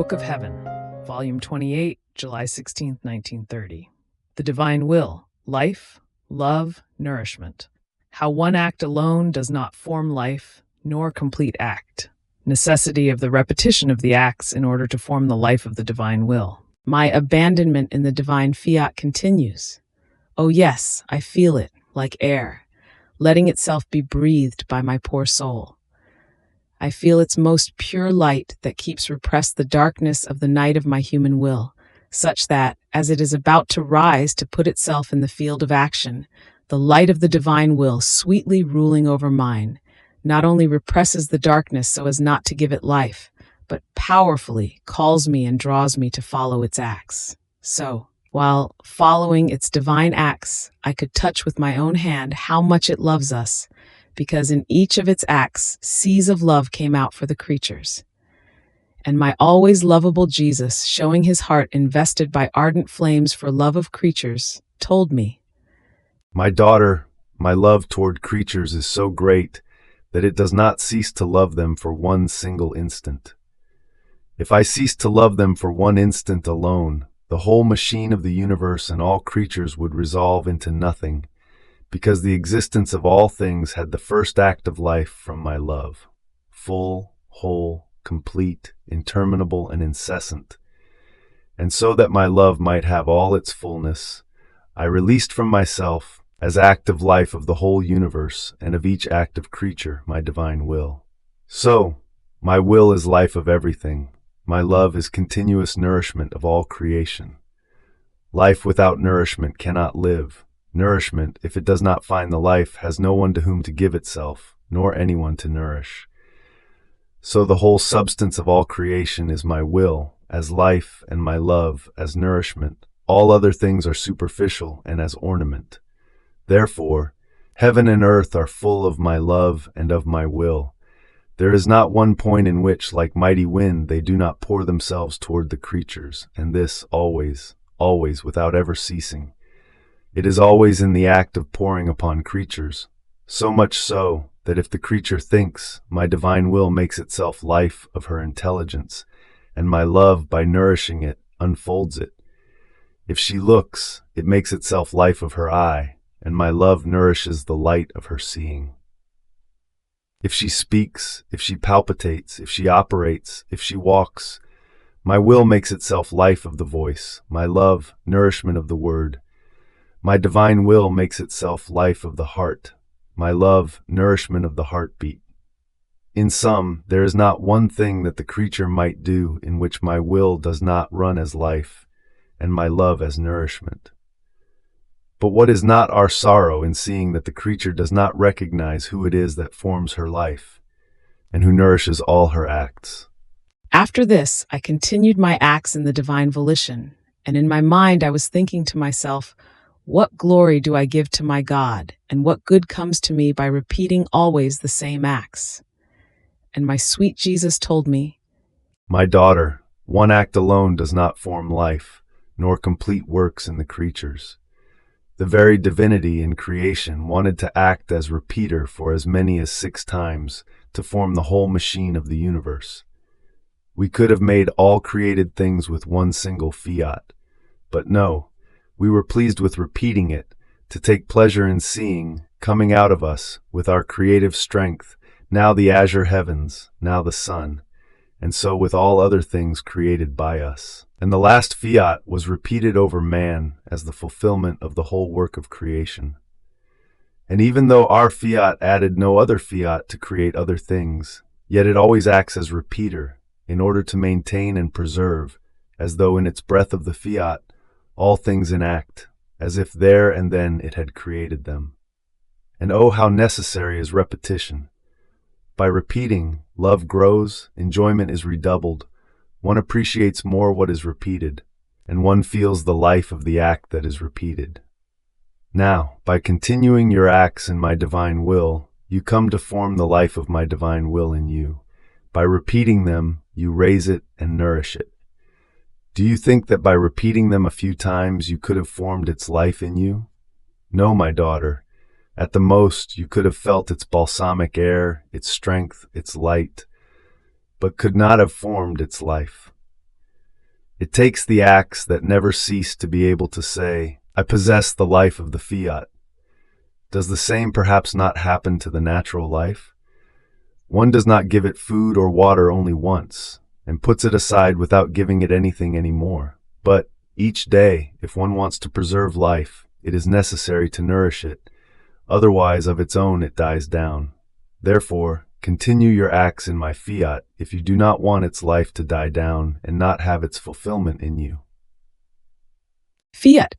Book of Heaven, Volume 28, July 16, 1930. The Divine Will, Life, Love, Nourishment. How one act alone does not form life, nor complete act. Necessity of the repetition of the acts in order to form the life of the divine will. My abandonment in the divine fiat continues. Oh yes, I feel it, like air, letting itself be breathed by my poor soul. I feel its most pure light that keeps repressed the darkness of the night of my human will, such that, as it is about to rise to put itself in the field of action, the light of the divine will, sweetly ruling over mine, not only represses the darkness so as not to give it life, but powerfully calls me and draws me to follow its acts. So, while following its divine acts, I could touch with my own hand how much it loves us, because in each of its acts, seas of love came out for the creatures. And my always lovable Jesus, showing his heart invested by ardent flames for love of creatures, told me, "My daughter, my love toward creatures is so great that it does not cease to love them for one single instant. If I ceased to love them for one instant alone, the whole machine of the universe and all creatures would resolve into nothing, because the existence of all things had the first act of life from my love, full, whole, complete, interminable, and incessant. And so that my love might have all its fullness, I released from myself, as act of life of the whole universe and of each active creature, my divine will. So, my will is life of everything. My love is continuous nourishment of all creation. Life without nourishment cannot live. Nourishment, if it does not find the life, has no one to whom to give itself, nor anyone to nourish. So the whole substance of all creation is my will, as life, and my love, as nourishment. All other things are superficial and as ornament. Therefore, heaven and earth are full of my love and of my will. There is not one point in which, like mighty wind, they do not pour themselves toward the creatures, and this always, always, without ever ceasing. It is always in the act of pouring upon creatures, so much so that if the creature thinks, my divine will makes itself life of her intelligence, and my love, by nourishing it, unfolds it. If she looks, it makes itself life of her eye, and my love nourishes the light of her seeing. If she speaks, if she palpitates, if she operates, if she walks, my will makes itself life of the voice, my love, nourishment of the word. My divine will makes itself life of the heart, my love, nourishment of the heartbeat. In sum, there is not one thing that the creature might do in which my will does not run as life, and my love as nourishment. But what is not our sorrow in seeing that the creature does not recognize who it is that forms her life, and who nourishes all her acts? After this, I continued my acts in the divine volition, and in my mind I was thinking to myself, what glory do I give to my God, and what good comes to me by repeating always the same acts? And my sweet Jesus told me, "My daughter, one act alone does not form life, nor complete works in the creatures. The very divinity in creation wanted to act as repeater for as many as 6 times to form the whole machine of the universe. We could have made all created things with one single fiat, but no, we were pleased with repeating it, to take pleasure in seeing, coming out of us, with our creative strength, now the azure heavens, now the sun, and so with all other things created by us. And the last fiat was repeated over man as the fulfillment of the whole work of creation. And even though our fiat added no other fiat to create other things, yet it always acts as repeater, in order to maintain and preserve, as though in its breath of the fiat, all things in act, as if there and then it had created them. And oh, how necessary is repetition! By repeating, love grows, enjoyment is redoubled, one appreciates more what is repeated, and one feels the life of the act that is repeated. Now, by continuing your acts in my divine will, you come to form the life of my divine will in you. By repeating them, you raise it and nourish it. Do you think that by repeating them a few times you could have formed its life in you? No, my daughter. At the most, you could have felt its balsamic air, its strength, its light, but could not have formed its life. It takes the acts that never cease to be able to say, I possess the life of the fiat. Does the same perhaps not happen to the natural life? One does not give it food or water only once, and puts it aside without giving it anything anymore. But each day, if one wants to preserve life, it is necessary to nourish it. Otherwise, of its own it dies down. Therefore, continue your acts in my fiat if you do not want its life to die down and not have its fulfillment in you. Fiat